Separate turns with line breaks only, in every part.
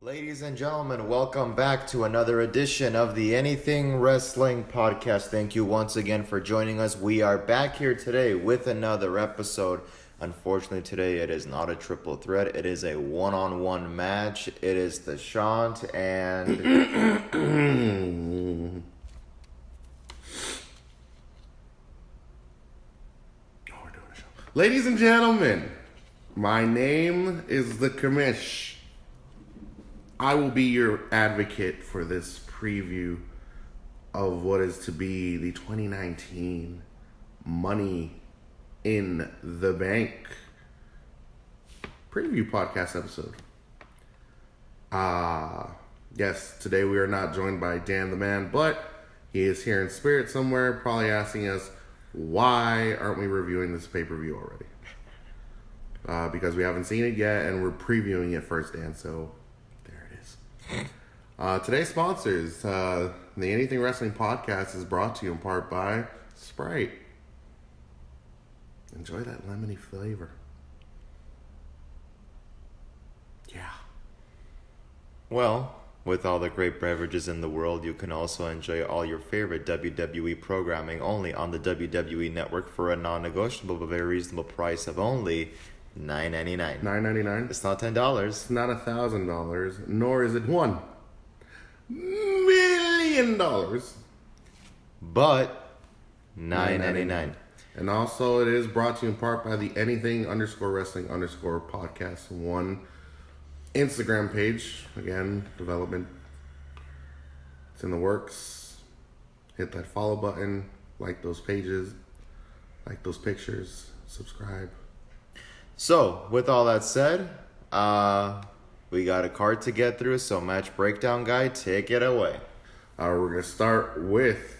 Ladies and gentlemen, welcome back to another edition of the Anything Wrestling Podcast. Thank you once again for joining us. We are back here today with another episode. Unfortunately, today it is not a triple threat. It is a one-on-one match. It is the Shawn and...
Ladies and gentlemen, my name is the Commish. I will be your advocate for this preview of what is to be the 2019 Money in the Bank preview podcast episode. Yes, today we are not joined by Dan the Man, but he is here in spirit somewhere, probably asking us, why aren't we reviewing this pay-per-view already? Because we haven't seen it yet, and we're previewing it first, Dan, so there it is. Today's sponsors, the Anything Wrestling Podcast is brought to you in part by Sprite. Enjoy that lemony flavor. Yeah.
Well, with all the great beverages in the world, you can also enjoy all your favorite WWE programming only on the WWE Network for a non-negotiable but very reasonable price of only $9.99.
$9.99?
It's not $10.
It's not $1,000, nor is it $1 million.
But $9.99.
And also it is brought to you in part by the Anything_Wrestling_Podcast 1 Instagram page. Again, development. It's in the works. Hit that follow button. Like those pages. Like those pictures. Subscribe.
So, with all that said, we got a card to get through, so match breakdown guy, take it away.
We're going to start with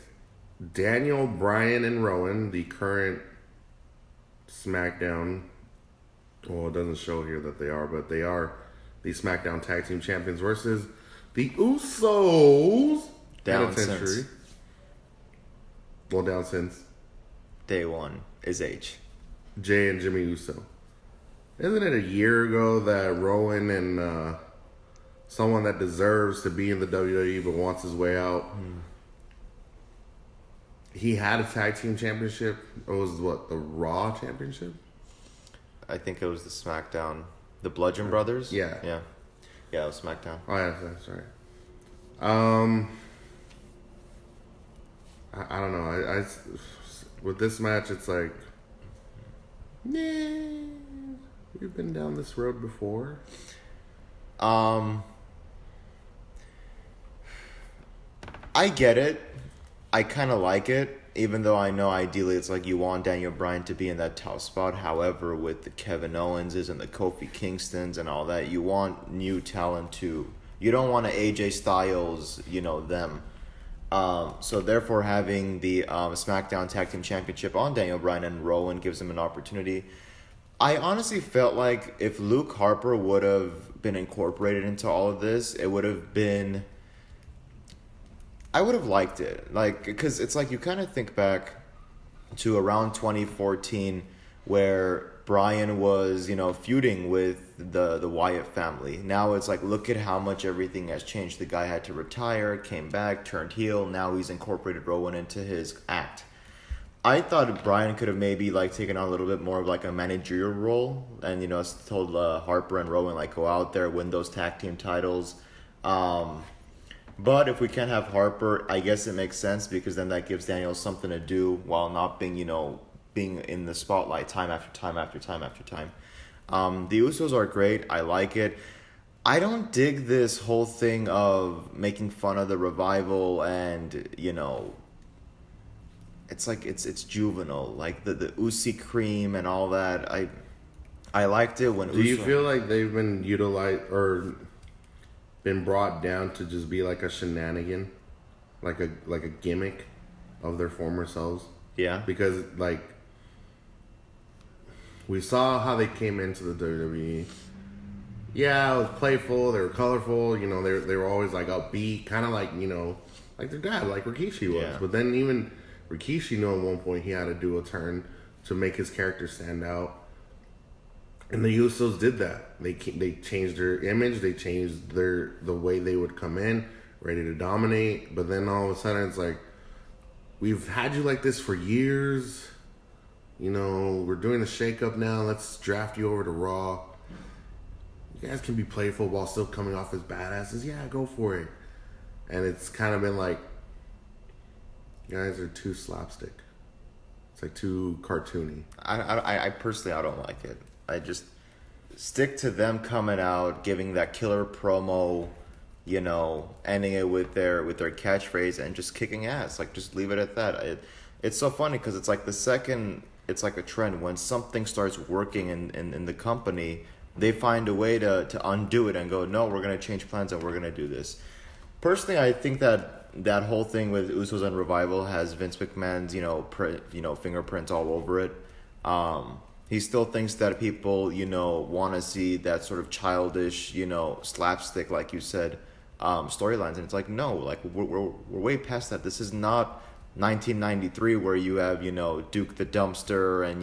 Daniel, Bryan, and Rowan, the current SmackDown. Well, it doesn't show here that they are, but they are the SmackDown Tag Team Champions versus the Usos.
Down since.
Well, down since.
Day one is H.
Jay and Jimmy Uso. Isn't it a year ago that Rowan and someone that deserves to be in the WWE but wants his way out, he had a tag team championship? It was what, the Raw championship?
I think it was the SmackDown. The Bludgeon Brothers?
Yeah.
Yeah, it was SmackDown.
Oh, yeah, that's right. I don't know. I with this match, it's like, yeah, we've been down this road before.
I get it. I kind of like it, even though I know ideally it's like you want Daniel Bryan to be in that top spot. However, with the Kevin Owenses and the Kofi Kingstons and all that, you want new talent to... You don't want to AJ Styles, them. So therefore, having the SmackDown Tag Team Championship on Daniel Bryan and Rowan gives him an opportunity. I honestly felt like if Luke Harper would have been incorporated into all of this, it would have been... I would have liked it, because it's like you kind of think back to around 2014 where Bryan was, feuding with the Wyatt family. Now it's like, look at how much everything has changed. The guy had to retire, came back, turned heel. Now he's incorporated Rowan into his act. I thought Bryan could have maybe taken on a little bit more of a managerial role and, told Harper and Rowan go out there, win those tag team titles. But if we can't have Harper, I guess it makes sense because then that gives Daniel something to do while not being, being in the spotlight time after time after time after time. The Usos are great. I like it. I don't dig this whole thing of making fun of the Revival and, it's it's juvenile. The Usi cream and all that. I liked it when
Do you feel like they've been utilized or... been brought down to just be like a shenanigan, like a gimmick of their former selves?
Yeah.
Because we saw how they came into the WWE. Yeah, it was playful. They were colorful. They were always upbeat, kind of like their dad, like Rikishi was.
Yeah.
But then even Rikishi knew at one point he had to do a turn to make his character stand out. And the Usos did that. They changed their image. They changed the way they would come in, ready to dominate. But then all of a sudden, it's like, we've had you like this for years. You know, we're doing a shakeup now. Let's draft you over to Raw. You guys can be playful while still coming off as badasses. Yeah, go for it. And it's kind of been like, you guys are too slapstick. It's like too cartoony.
I personally, I don't like it. I just stick to them coming out, giving that killer promo, you know, ending it with their catchphrase and just kicking ass. Like, just leave it at that. It's so funny because it's like it's like a trend. When something starts working in the company, they find a way to undo it and go, no, we're going to change plans and we're going to do this. Personally, I think that whole thing with Usos and Revival has Vince McMahon's, fingerprints all over it. He still thinks that people, want to see that sort of childish, slapstick, like you said, storylines. And it's like, no, like we're way past that. This is not 1993 where you have, Duke the Dumpster and,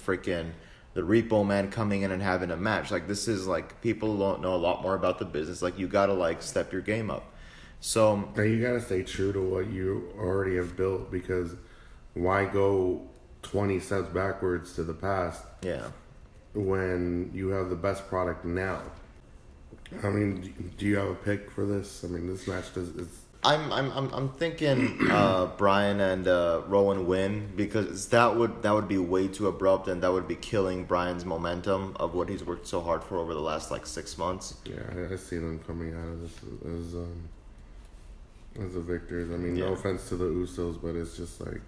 freaking the Repo Man coming in and having a match. Like, this is like, people don't know a lot more about the business. Like, you got to like step your game up. So
now you got to stay true to what you already have built, because why go 20 steps backwards to the past?
Yeah.
When you have the best product now. I mean, do you have a pick for this? I mean, this match is.
I'm thinking Bryan and Rowan win, because that would be way too abrupt, and that would be killing Bryan's momentum of what he's worked so hard for over the last like 6 months.
Yeah, I see them coming out of this as the victors. I mean, no offense to the Usos, but it's just like,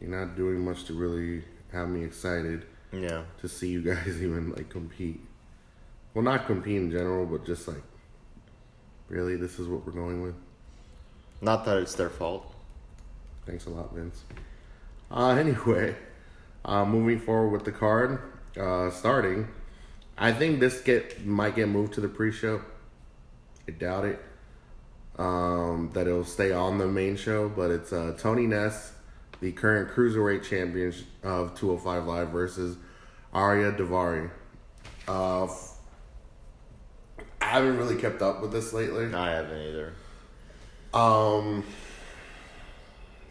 you're not doing much to really have me excited.
Yeah. To
see you guys even like compete. Well, not compete in general, but just like, really, this is what we're going with.
Not that it's their fault.
Thanks a lot, Vince. Anyway, moving forward with the card, starting, I think this might get moved to the pre-show. I doubt it. That it'll stay on the main show, but it's Tony Ness, the current Cruiserweight champion of 205 Live, versus Arya Daivari. I haven't really kept up with this lately.
I haven't either.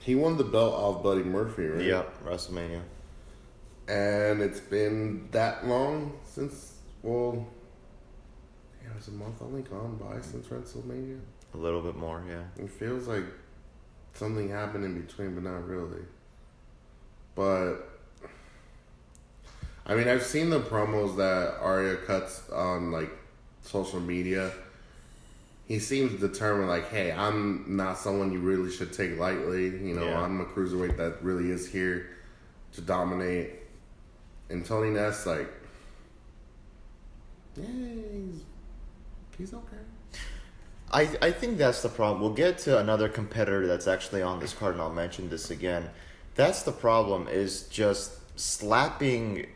He won the belt off Buddy Murphy, right?
Yep, WrestleMania.
And it's been that long since, it was a month only gone by since WrestleMania.
A little bit more, yeah.
It feels like something happened in between, but not really. But, I mean, I've seen the promos that Arya cuts on, like, social media. He seems determined, like, hey, I'm not someone you really should take lightly. I'm a cruiserweight that really is here to dominate. And Tony Ness, like, he's okay.
I think that's the problem. We'll get to another competitor that's actually on this card, and I'll mention this again. That's the problem, is just slapping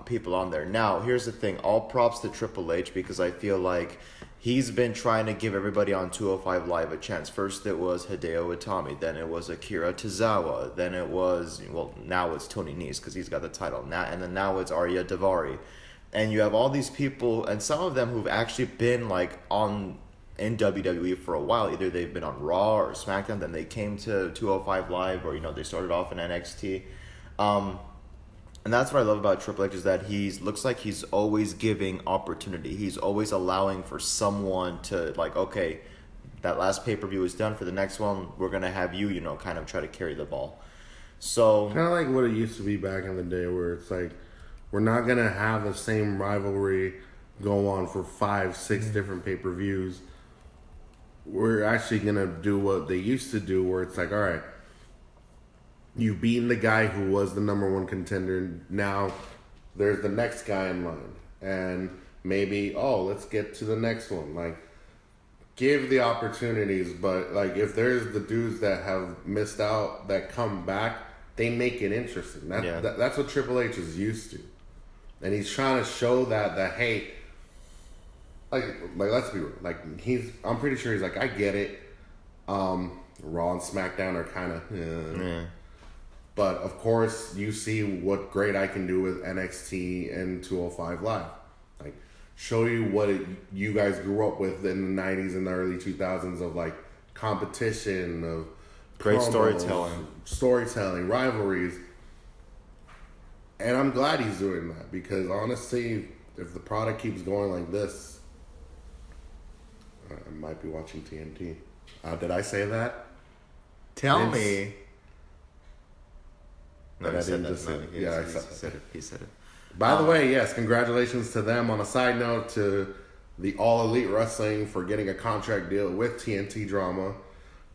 people on there. Now, here's the thing. All props to Triple H, because I feel like he's been trying to give everybody on 205 Live a chance. First it was Hideo Itami, then it was Akira Tozawa, then it was, now it's Tony Nese because he's got the title. Now it's Arya Daivari. And you have all these people, and some of them who've actually been like in WWE for a while. Either they've been on Raw or SmackDown, then they came to 205 Live, or they started off in NXT. And that's what I love about Triple H, is that looks like he's always giving opportunity. He's always allowing for someone to, like, okay, that last pay-per-view is done. For the next one, we're going to have you, kind of try to carry the ball. So
kind of like what it used to be back in the day, where it's like, we're not going to have the same rivalry go on for 5-6 different pay-per-views. We're actually going to do what they used to do, where it's like, all right, you've beaten the guy who was the number one contender. Now there's the next guy in line. And maybe, let's get to the next one. Like, give the opportunities. But, like, if there's the dudes that have missed out that come back, they make it interesting. That's what Triple H is used to. And he's trying to show that hey, like let's be real. Like, I'm pretty sure he's like, I get it. Raw and SmackDown are kind of, But of course, you see what great I can do with NXT and 205 Live. Like, show you what you guys grew up with in the 90s and the early 2000s of like competition, of
Great
promos, storytelling, rivalries. And I'm glad he's doing that because honestly, if the product keeps going like this, I might be watching TNT. Did I say that?
Tell me.
No, I didn't just say it. Yeah,
he said it. He said it.
By the way, yes, congratulations to them. On a side note, to the All Elite Wrestling for getting a contract deal with TNT Drama.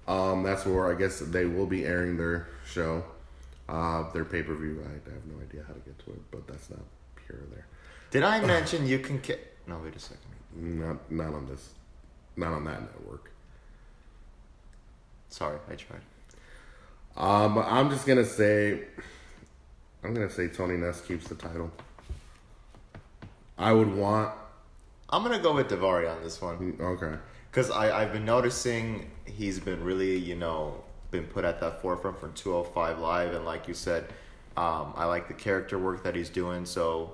That's where I guess they will be airing their show, their pay-per-view. I have no idea how to get to it, but that's not here or there.
Did I mention you can? No, wait a second.
Not on this, not on that network.
Sorry, I tried.
But I'm just gonna say, Tony Ness keeps the title. I'm
gonna go with Daivari on this one.
Okay.
Because I've been noticing he's been really, been put at that forefront for 205 Live. And like you said, I like the character work that he's doing. So,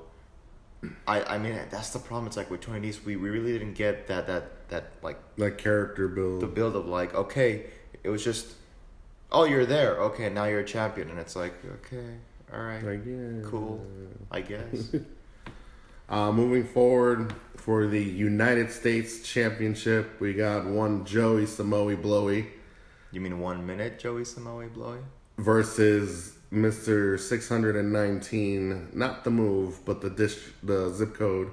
I mean, that's the problem. It's like with Tony Nese, we really didn't get that
character build.
The build of like, okay, it was just, oh, you're there. Okay, now you're a champion. And it's like, okay, all right, cool, I guess.
Moving forward for the United States Championship, we got one Joey Samoa Blowy.
You mean 1 minute Joey Samoa Blowy?
Versus Mr. 619, not the move, but the zip code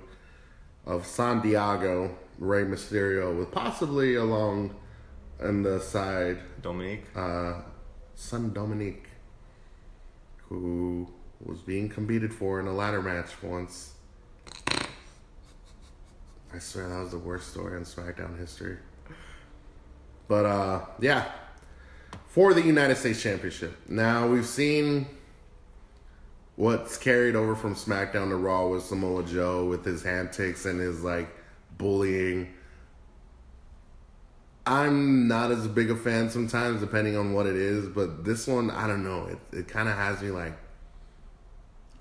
of San Diego, Rey Mysterio, with possibly along on the side
Dominique.
Son Dominique, who was being competed for in a ladder match once. I swear that was the worst story in SmackDown history. But, yeah. For the United States Championship. Now, we've seen what's carried over from SmackDown to Raw with Samoa Joe with his antics and his, bullying. I'm not as big a fan sometimes, depending on what it is. But this one, I don't know. It kind of has me I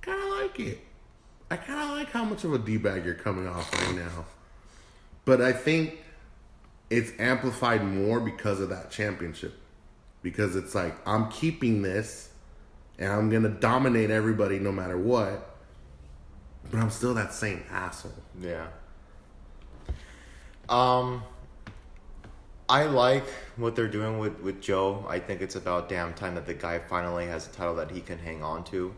kind of like it. I kind of like how much of a D-bag you're coming off right now. But I think it's amplified more because of that championship. Because it's I'm keeping this, and I'm going to dominate everybody no matter what. But I'm still that same asshole.
Yeah. I like what they're doing with Joe. I think it's about damn time that the guy finally has a title that he can hang on to.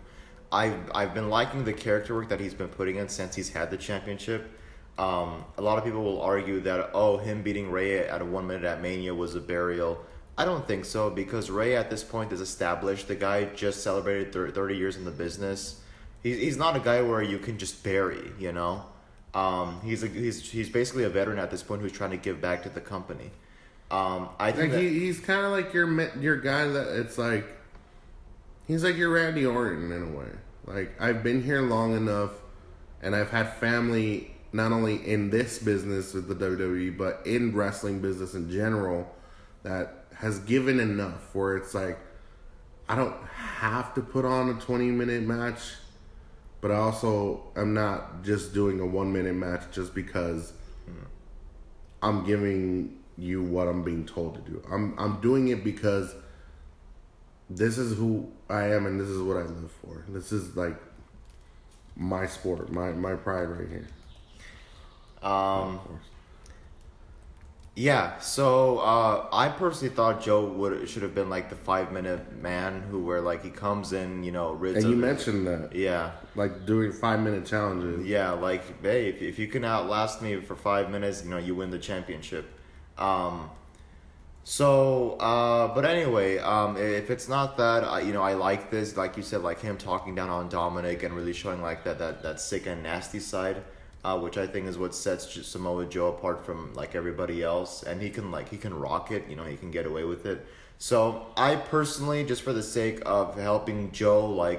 I've been liking the character work that he's been putting in since he's had the championship. A lot of people will argue that, him beating Rey at a 1 minute at Mania was a burial. I don't think so, because Rey at this point is established. The guy just celebrated 30 years in the business. He's not a guy where you can just bury, He's basically a veteran at this point who's trying to give back to the company. I think
he's kind of like your guy that it's he's like your Randy Orton in a way. I've been here long enough, and I've had family not only in this business with the WWE, but in wrestling business in general, that has given enough where it's I don't have to put on a 20-minute match, but I also am not just doing a 1 minute match just because I'm giving you what I'm being told to do. I'm doing it because this is who I am and this is what I live for. This is my sport, my pride right here.
Yeah, so I personally thought Joe should have been the 5 minute man where he comes in, rids.
And you mentioned that.
Yeah.
Doing 5 minute challenges.
Yeah, hey, if you can outlast me for 5 minutes, you win the championship. But anyway, if it's not that, I like this, like you said, him talking down on Dominic and really showing that sick and nasty side. Which I think is what sets Samoa Joe apart from everybody else, and he can rock it, he can get away with it. So I personally, just for the sake of helping Joe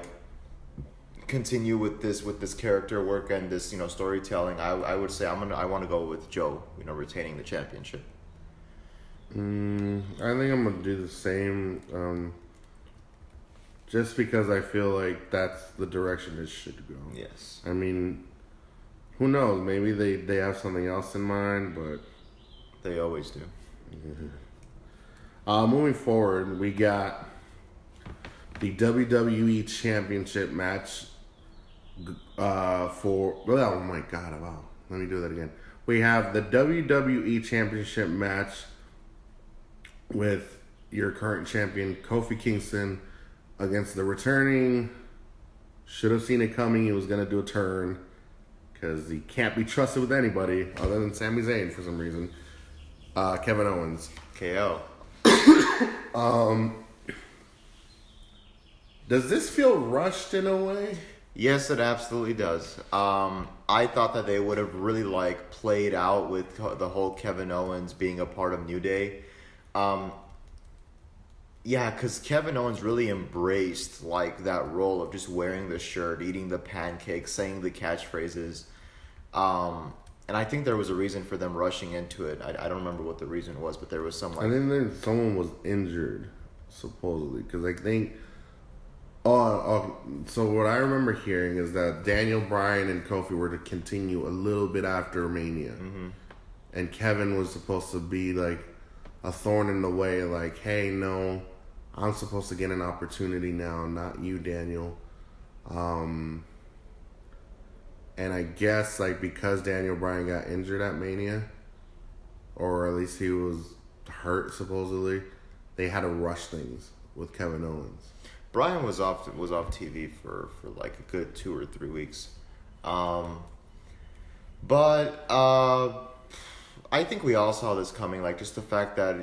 continue with this character work and this storytelling, I would say I want to go with Joe, retaining the championship.
I think I'm gonna do the same. Just because I feel like that's the direction it should go.
Yes.
I mean, who knows? Maybe they have something else in mind, but...
They always do.
Moving forward, we got the WWE Championship match for... Oh my God, wow. Let me do that again. We have the WWE Championship match with your current champion, Kofi Kingston, against the returning... Should have seen it coming. He was going to do a turn. Because he can't be trusted with anybody other than Sami Zayn for some reason. Kevin Owens.
KO.
Does this feel rushed in a way?
Yes, it absolutely does. I thought that they would have really played out with the whole Kevin Owens being a part of New Day. Yeah, because Kevin Owens really embraced that role of just wearing the shirt, eating the pancakes, saying the catchphrases. And I think there was a reason for them rushing into it. I don't remember what the reason was, but there was some
I think someone was injured, supposedly, because I think... so what I remember hearing is that Daniel Bryan and Kofi were to continue a little bit after Mania. Mm-hmm. And Kevin was supposed to be a thorn in the way, hey, no, I'm supposed to get an opportunity now, not you, Daniel. And I guess, because Daniel Bryan got injured at Mania, or at least he was hurt, supposedly, they had to rush things with Kevin Owens.
Bryan was off TV for a good 2 or 3 weeks. But I think we all saw this coming, just the fact that,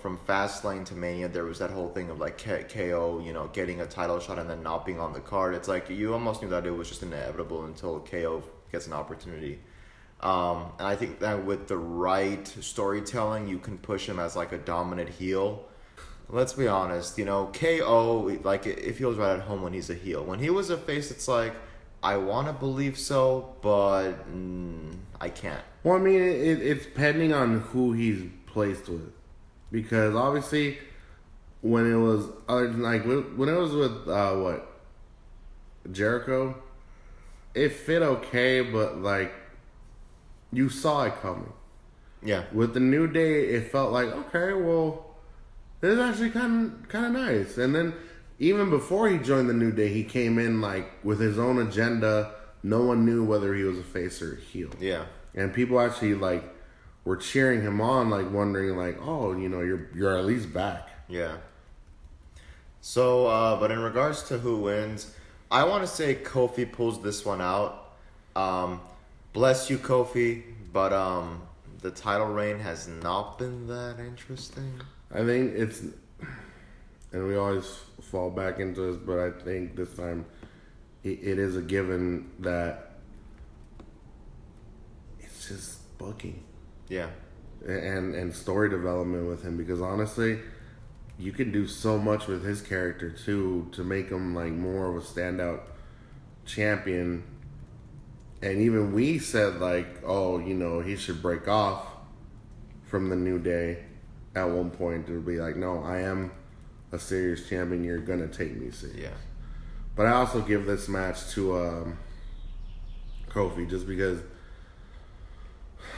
from Fastlane to Mania, there was that whole thing of KO, getting a title shot and then not being on the card. It's you almost knew that it was just inevitable until KO gets an opportunity. And I think that with the right storytelling, you can push him as a dominant heel. Let's be honest, KO, it feels right at home when he's a heel. When he was a face, it's I want to believe so, but I can't.
Well, I mean, it's depending on who he's placed with. Because obviously, when it was, when it was with, Jericho, it fit okay, but, you saw it coming.
Yeah.
With the New Day, it felt okay, well... This is actually kind of nice. And then even before he joined the New Day, he came in with his own agenda. No one knew whether he was a face or a heel.
Yeah.
And people actually were cheering him on, wondering oh, you're at least back.
Yeah. So, but in regards to who wins, I want to say Kofi pulls this one out. Bless you, Kofi, but the title reign has not been that interesting.
I think it's, and we always fall back into this, but I think this time it is a given that it's just booking.
Yeah.
And story development with him, because honestly, you can do so much with his character too to make him more of a standout champion. And even we said oh, he should break off from the New Day. At one point, it would be no, I am a serious champion. You're going to take me serious.
Yeah.
But I also give this match to Kofi just because,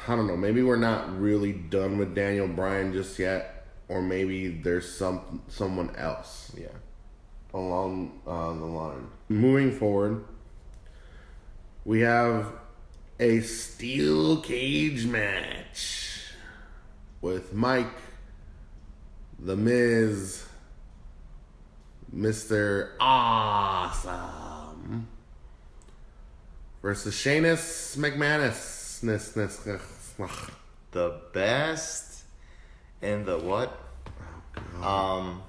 I don't know, maybe we're not really done with Daniel Bryan just yet. Or maybe there's someone else.
Yeah.
Along the line. Moving forward, we have a steel cage match with Mike, The Miz, Mr. Awesome, versus Sheamus McManus.
The best in the what?
Oh,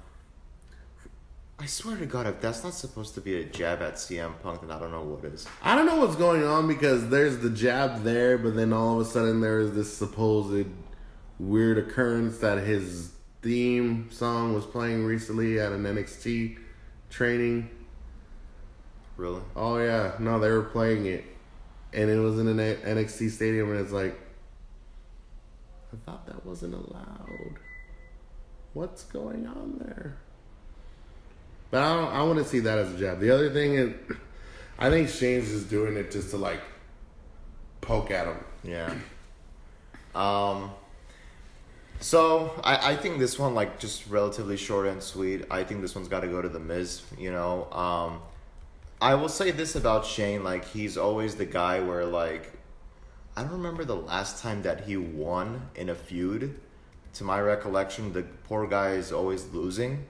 I swear to God, if that's not supposed to be a jab at CM Punk, then I don't know what is.
I don't know what's going on because there's the jab there, but then all of a sudden there is this supposed weird occurrence that his theme song was playing recently at an NXT training.
Really?
Oh yeah, no, they were playing it, and it was in an NXT stadium, and it's I thought that wasn't allowed. What's going on there? But I want to see that as a jab. The other thing is, I think Shane's just doing it just to like poke at him.
Yeah. So I think this one, like, just relatively short and sweet. I think this one's got to go to the Miz. You know, I will say this about Shane: like, he's always the guy where, like, I don't remember the last time that he won in a feud. To my recollection, the poor guy is always losing.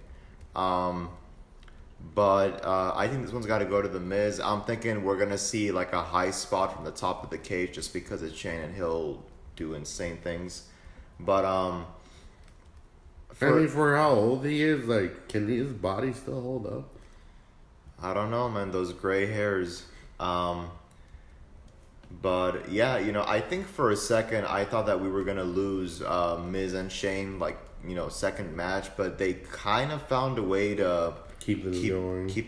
But I think this one's got to go to the Miz. I'm thinking we're gonna see like a high spot from the top of the cage just because it's Shane and he'll do insane things. But
for how old he is, like, can his body still hold up?
I don't know, man. Those gray hairs. But yeah, you know, I think for a second I thought that we were gonna lose Miz and Shane, like, you know, second match, but they kind of found a way to
Keep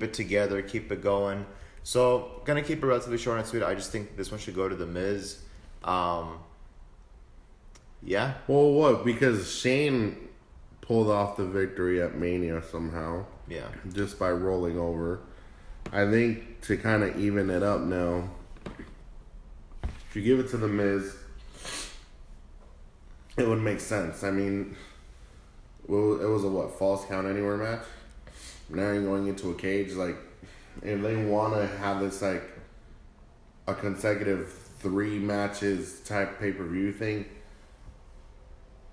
it together,
keep it going. So gonna keep it relatively short and sweet. I just think this one should go to the Miz. Yeah.
Well, what? Because Shane pulled off the victory at Mania somehow.
Yeah.
Just by rolling over. I think to kind of even it up now, if you give it to the Miz, it would make sense. I mean, well, it was a false count anywhere match. Now you're going into a cage. Like, if they want to have this like a consecutive 3 matches type pay-per-view thing,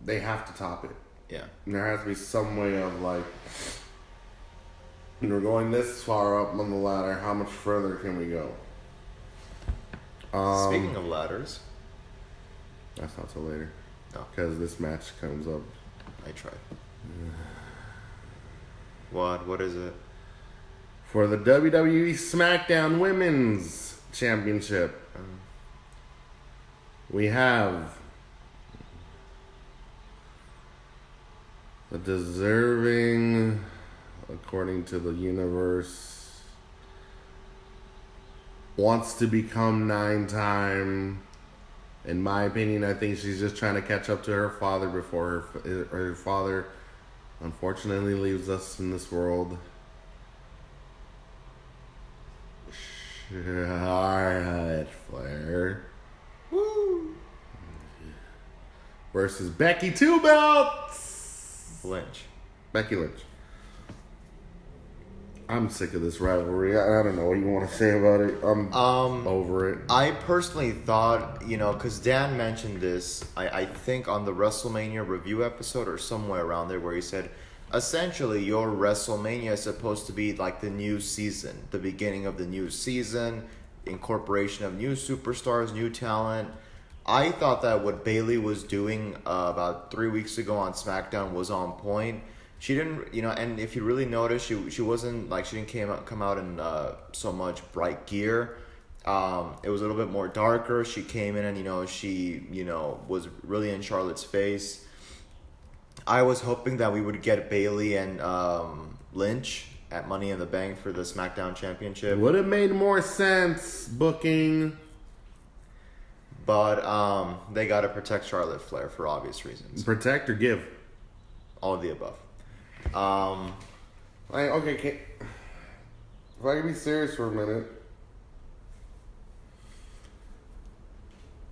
they have to top it.
Yeah.
And there has to be some way of like, we're going this far up on the ladder. How much further can we go?
Speaking of ladders,
that's not till later.
No.
Because this match comes up.
I tried. What is it?
For the WWE SmackDown Women's Championship, we have the deserving, according to the universe, wants to become 9-time. In my opinion, I think she's just trying to catch up to her father before her father unfortunately leaves us in this world. Charlotte Flair. Woo! Versus Becky 2 belts.
Lynch.
Becky Lynch. I'm sick of this rivalry. I don't know what you want to say about it. I'm over it.
I personally thought, you know, because Dan mentioned this, I think on the WrestleMania review episode or somewhere around there, where he said, essentially, your WrestleMania is supposed to be like the new season, the beginning of the new season, incorporation of new superstars, new talent. I thought that what Bayley was doing about 3 weeks ago on SmackDown was on point. She didn't, you know, and if you really notice, she wasn't like, she didn't come out in so much bright gear. It was a little bit more darker. She came in and, you know, she, you know, was really in Charlotte's face. I was hoping that we would get Bayley and Lynch at Money in the Bank for the SmackDown Championship.
Would have made more sense booking.
But they got to protect Charlotte Flair for obvious reasons.
Protect or give?
All of the above.
Okay, if I can be serious for a minute,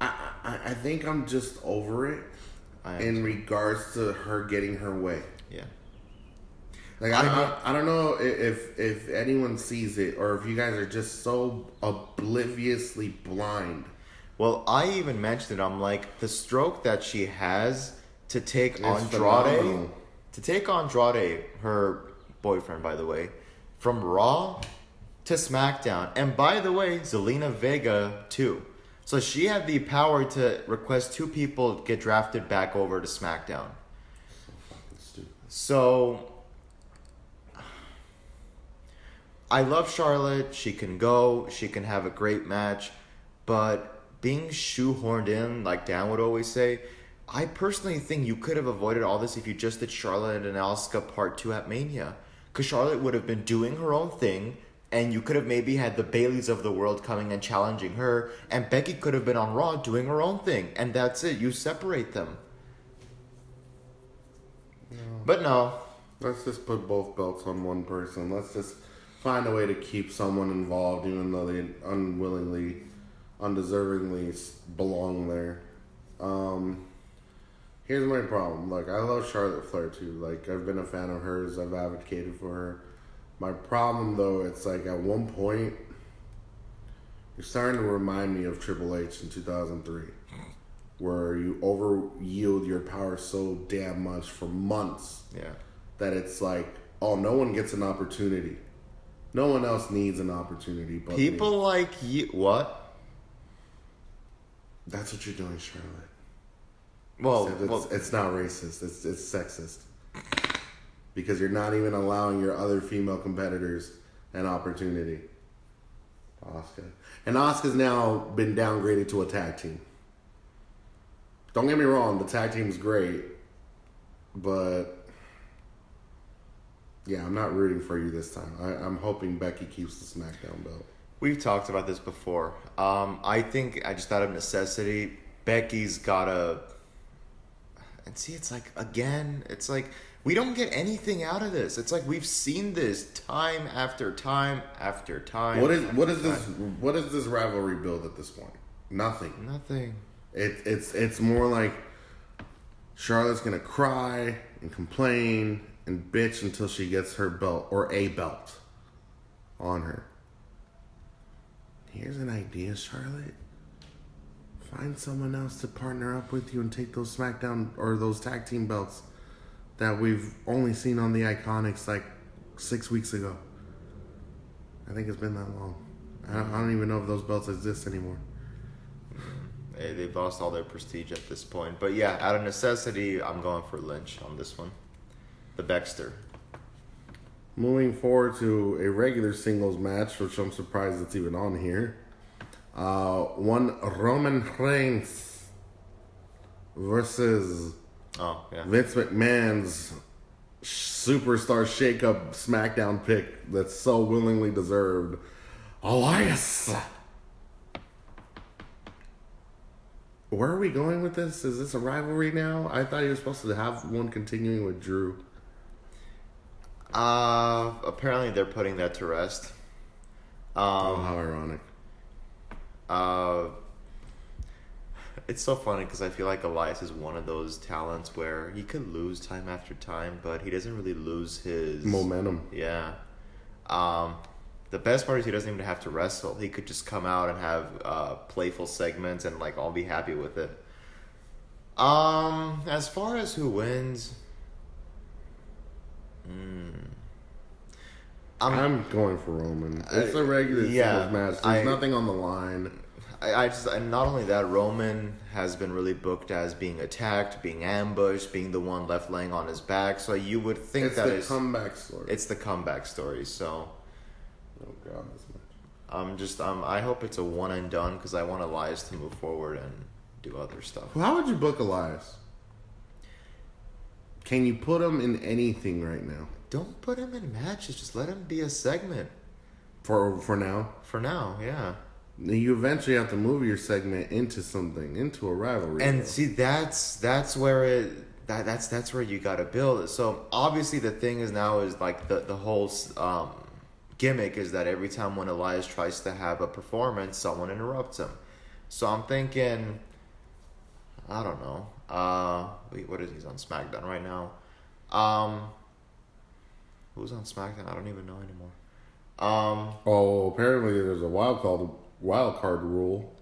I think I'm just over it in regards to her getting her way.
Yeah.
Like, I don't know if anyone sees it or if you guys are just so obliviously blind.
Well, I even mentioned it. I'm like, the stroke that she has to take Andrade,
phenomenal.
her boyfriend, by the way, from Raw to SmackDown. And by the way, Zelina Vega too. So she had the power to request 2 people get drafted back over to SmackDown. So I love Charlotte. She can go. She can have a great match. But being shoehorned in, like Dan would always say, I personally think you could have avoided all this if you just did Charlotte and Asuka Part 2 at Mania. Because Charlotte would have been doing her own thing, and you could have maybe had the Baileys of the world coming and challenging her, and Becky could have been on Raw doing her own thing, and that's it. You separate them. No. But no,
Let's just put both belts on one person. Let's just find a way to keep someone involved, even though they unwillingly, undeservingly belong there. Here's my problem. Like, I love Charlotte Flair too. Like, I've been a fan of hers. I've advocated for her. My problem, though, it's like at one point, you're starting to remind me of Triple H in 2003, where you over yield your power so damn much for months.
Yeah.
That it's like, oh, no one gets an opportunity. No one else needs an opportunity but
People
me.
like you. What?
That's what you're doing, Charlotte.
Well,
it's not racist. It's sexist. Because you're not even allowing your other female competitors an opportunity. Asuka. And Asuka's now been downgraded to a tag team. Don't get me wrong, the tag team's great. But yeah, I'm not rooting for you this time. I'm hoping Becky keeps the SmackDown belt.
we've talked about this before. I think I just out of necessity, Becky's gotta. And see, it's like, again, it's like, we don't get anything out of this. It's like we've seen this time after time after time.
What is this rivalry build at this point? Nothing.
Nothing.
It's more like Charlotte's gonna cry and complain and bitch until she gets her belt or a belt on her. Here's an idea, Charlotte. Find someone else to partner up with you and take those SmackDown or those tag team belts that we've only seen on the Iconics like 6 weeks ago. I think it's been that long. I don't even know if those belts exist anymore.
They've lost all their prestige at this point. But yeah, out of necessity, I'm going for Lynch on this one. The Baxter.
Moving forward to a regular singles match, which I'm surprised it's even on here. One Roman Reigns versus Vince McMahon's superstar shake-up SmackDown pick that's so willingly deserved, Elias. Where are we going with this? Is this a rivalry now? I thought you were supposed to have one continuing with Drew.
Apparently they're putting that to rest.
How ironic.
It's so funny because I feel like Elias is one of those talents where he could lose time after time, but he doesn't really lose his
momentum.
Yeah. The best part is he doesn't even have to wrestle. He could just come out and have playful segments and like I'll be happy with it. As far as who wins,
I'm going for Roman. It's a regular singles match. There's nothing on the line.
And not only that, Roman has been really booked as being attacked, being ambushed, being the one left laying on his back. So you would think
it's the comeback story.
It's the comeback story. So,
oh God, this match.
I hope it's a one and done because I want Elias to move forward and do other stuff.
Well, how would you book Elias? Can you put him in anything right now?
Don't put him in matches. Just let him be a segment.
For now?
For now, yeah.
You eventually have to move your segment into something, into a rivalry.
And see, that's where that's where you got to build it. So obviously the thing is now is like the whole gimmick is that every time when Elias tries to have a performance, someone interrupts him. So I'm thinking, I don't know. What is he's on SmackDown right now? Who's on SmackDown? I don't even know anymore.
Apparently there's a wild card rule,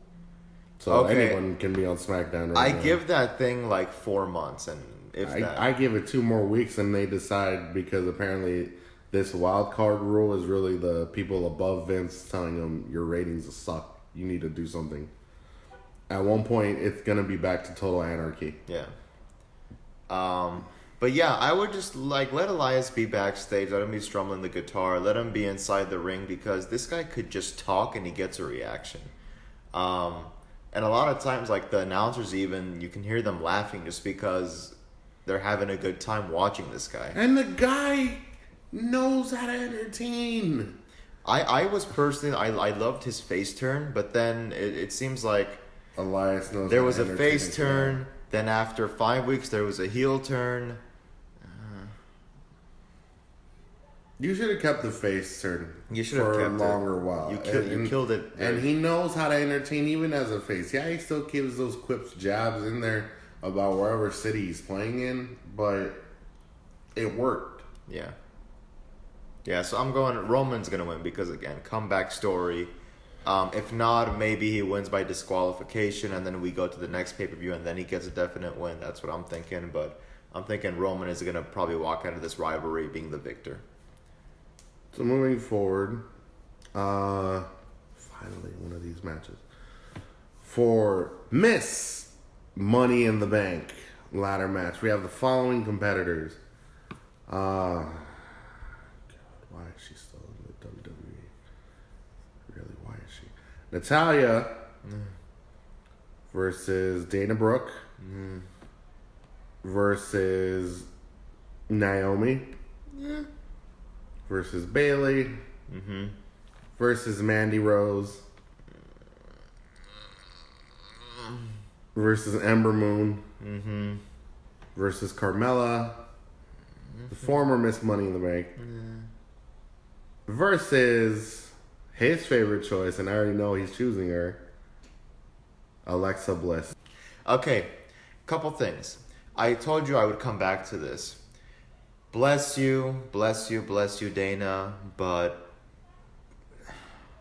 so anyone can be on SmackDown.
I give that thing like 4 months, and
I give it 2 more weeks, and they decide because apparently this wild card rule is really the people above Vince telling them your ratings suck. You need to do something. At one point, it's gonna be back to total anarchy.
Yeah. But yeah, I would just like let Elias be backstage, let him be strumming the guitar, let him be inside the ring because this guy could just talk and he gets a reaction. And a lot of times, like the announcers even, you can hear them laughing just because they're having a good time watching this guy.
And the guy knows how to entertain.
I was personally, I loved his face turn, but then it seems like
Elias knows
there was a face turn, then after 5 weeks there was a heel turn.
You should have kept the face turn.
You should have
for
kept
a longer while.
You killed it.
And he knows how to entertain even as a face. Yeah, he still gives those quips, jabs in there about wherever city he's playing in, but it worked.
Yeah. Yeah, so I'm going Roman's going to win because, again, comeback story. If not, maybe he wins by disqualification and then we go to the next pay-per-view and then he gets a definite win. That's what I'm thinking, but I'm thinking Roman is going to probably walk out of this rivalry being the victor.
So moving forward, finally one of these matches. For Miss Money in the Bank ladder match, we have the following competitors. God, why is she still in the WWE? Really, why is she? Natalya versus Dana Brooke versus Naomi versus Bayley versus Mandy Rose versus Ember Moon versus Carmella, the former Miss Money in the Bank, versus his favorite choice, and I already know he's choosing her, Alexa Bliss.
Okay, couple things. I told you I would come back to this. Bless you, Dana, but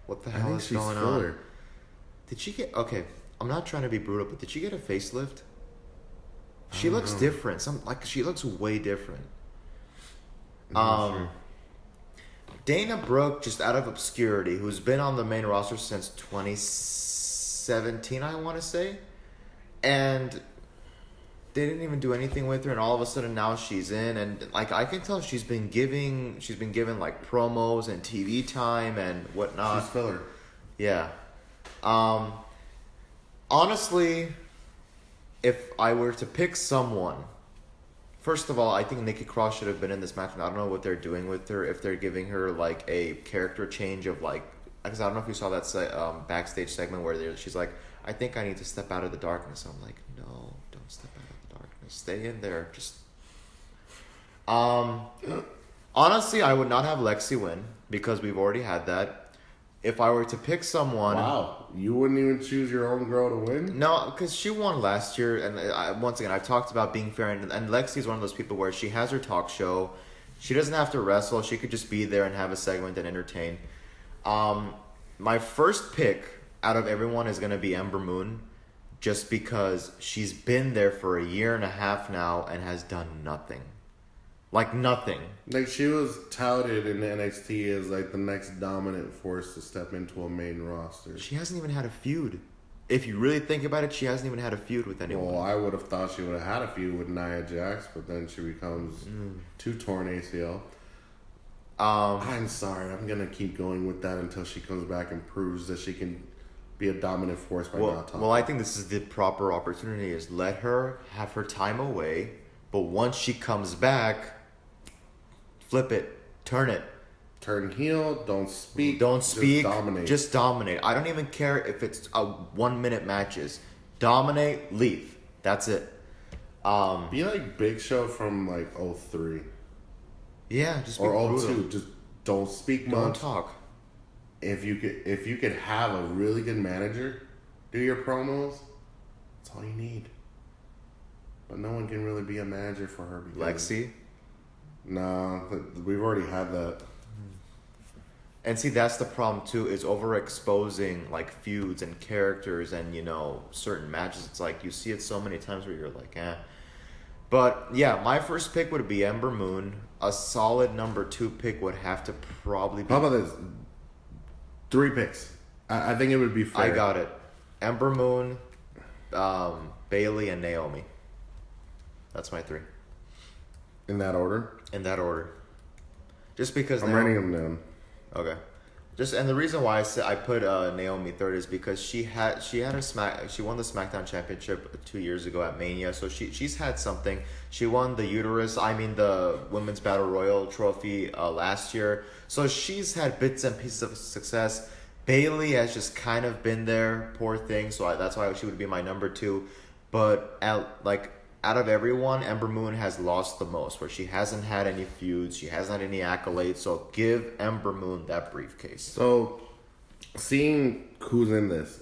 what the hell is going on? Did she get... Okay, I'm not trying to be brutal, but did she get a facelift? She looks different. She looks way different. Dana Brooke, just out of obscurity, who's been on the main roster since 2017, I want to say, and they didn't even do anything with her, and all of a sudden now she's in, and I can tell she's been given like promos and TV time and whatnot.
She's filler.
Yeah. Honestly, if I were to pick someone, first of all, I think Nikki Cross should have been in this match, and I don't know what they're doing with her, if they're giving her like a character change of like, because I don't know if you saw that backstage segment where she's like, I think I need to step out of the darkness. I'm like, no, don't step out of the darkness. Stay in there. Just honestly, I would not have Lexi win because we've already had that. If I were to pick someone...
Wow. You wouldn't even choose your own girl to win?
No, because she won last year. And once again, I've talked about being fair. And Lexi is one of those people where she has her talk show. She doesn't have to wrestle. She could just be there and have a segment and entertain. My first pick out of everyone is going to be Ember Moon. Just because she's been there for a year and a half now and has done nothing. Like nothing.
Like she was touted in NXT as like the next dominant force to step into a main roster.
She hasn't even had a feud. If you really think about it, she hasn't even had a feud with anyone.
Well, I would have thought she would have had a feud with Nia Jax, but then she becomes two torn ACL. I'm sorry, I'm gonna keep going with that until she comes back and proves that she can be a dominant force by not talking.
Well, I think this is the proper opportunity: is let her have her time away, but once she comes back, flip it, turn it.
Turn heel, don't speak.
Just dominate. I don't even care if it's 1 minute matches. Dominate, leave. That's it.
Be like Big Show from like 03.
Yeah, just be
or
brutal.
02. Just don't speak much.
Don't talk.
If you could have a really good manager do your promos, that's all you need. But no one can really be a manager for her.
Lexi?
No, we've already had that.
And see, that's the problem too, is overexposing like feuds and characters and, certain matches. It's like you see it so many times where you're like, eh. But yeah, my first pick would be Ember Moon. A solid number 2 pick would have to probably be...
How about this? 3 picks. I think it would be fair.
I got it. Ember Moon, Bayley, and Naomi. That's my 3.
In that order?
In that order. Just because...
I'm writing them down.
Okay. And the reason why I put Naomi third is because she won the SmackDown Championship 2 years ago at Mania, so she's had something. She won the Women's Battle Royal trophy last year, so she's had bits and pieces of success. Bayley has just kind of been there, poor thing. So that's why she would be my number 2. But out of everyone, Ember Moon has lost the most, where she hasn't had any feuds, she hasn't had any accolades. So give Ember Moon that briefcase.
So, seeing who's in this,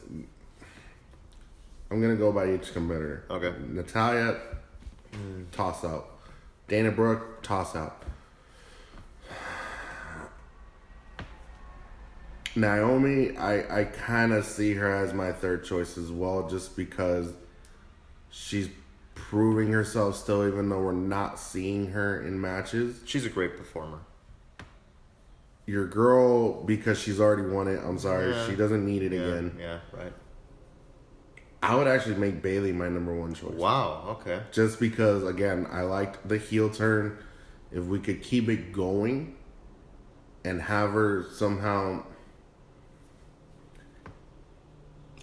I'm gonna go by each competitor.
Okay.
Natalya, toss out. Dana Brooke, toss out. Naomi, I kind of see her as my third choice as well, just because she's proving herself still, even though we're not seeing her in matches.
She's a great performer.
Your girl, because she's already won it, I'm sorry,
Yeah.
she doesn't need it
Yeah,
again.
yeah, right.
I would actually make Bayley my number one choice.
Wow, okay.
Just because, again, I liked the heel turn. If we could keep it going and have her somehow...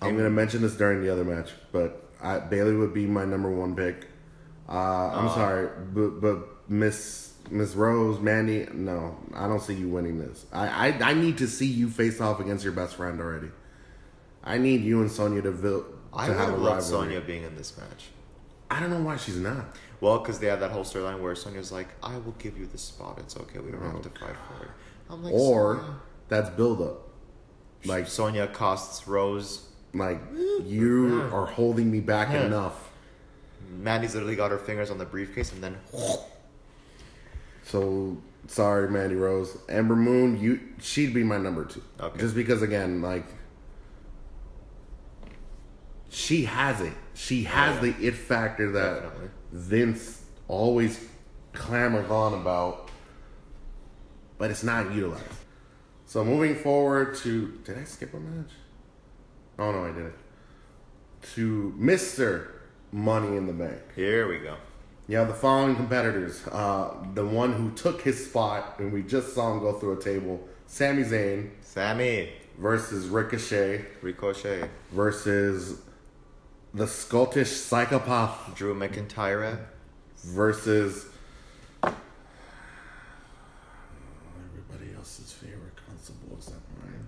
I'm going to mention this during the other match, but Bayley would be my number one pick. I'm sorry, but Miss Rose, Mandy, no, I don't see you winning this. I need to see you face off against your best friend already. I need you and Sonya to
I would
have a
have loved
rivalry.
Sonya being in this match.
I don't know why she's not.
Well, because they have that whole storyline where Sonya's like, I will give you the spot. It's okay. We don't have to fight for it. I'm like,
Or
Sonya.
that's build up. Like
Sonya costs Rose.
you are holding me back enough.
Mandy's literally got her fingers on the briefcase and then...
So sorry, Mandy Rose. Ember Moon, she'd be my number two.
Okay.
Just because, again, she has it. She has the it factor that
Definitely.
Vince always clamors on about, but it's not utilized. So moving forward to... Did I skip a match? Oh, no, I didn't. To Mr. Money in the Bank.
Here we go.
You have the following competitors. The one who took his spot, and we just saw him go through a table, Sami Zayn
Sami.
versus Ricochet
Ricochet.
versus the Scottish psychopath
Drew McIntyre.
versus everybody else's favorite constable except mine.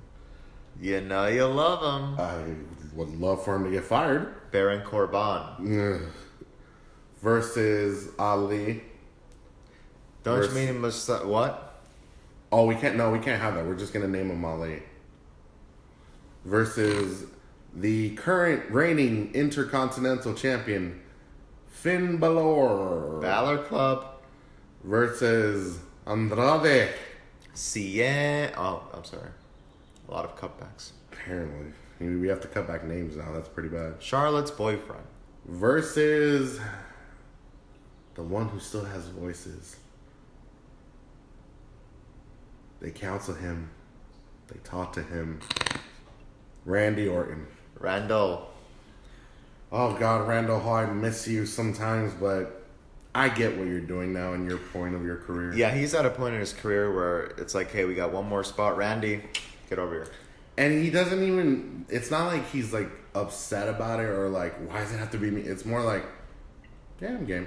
You know you love him.
I would love for him to get fired.
Baron Corbin.
Ugh. Versus Ali.
Don't
Versus-
you mean he must... What?
Oh, we can't have that. We're just gonna name him Ali. Versus the current reigning Intercontinental Champion, Finn Balor.
Balor Club.
Versus Andrade.
Cien. Oh, I'm sorry. A lot of cutbacks.
Apparently. We have to cut back names now. That's pretty bad.
Charlotte's boyfriend.
Versus the one who still has voices. They counsel him. They talk to him. Randy Orton.
Randall.
Oh God, Randall, how I miss you sometimes, but I get what you're doing now in your point of your career.
Yeah, he's at a point in his career where it's like, hey, we got one more spot. Randy, get over here.
And he doesn't even, it's not like he's like upset about it or like, why does it have to be me? It's more like, yeah, I'm game.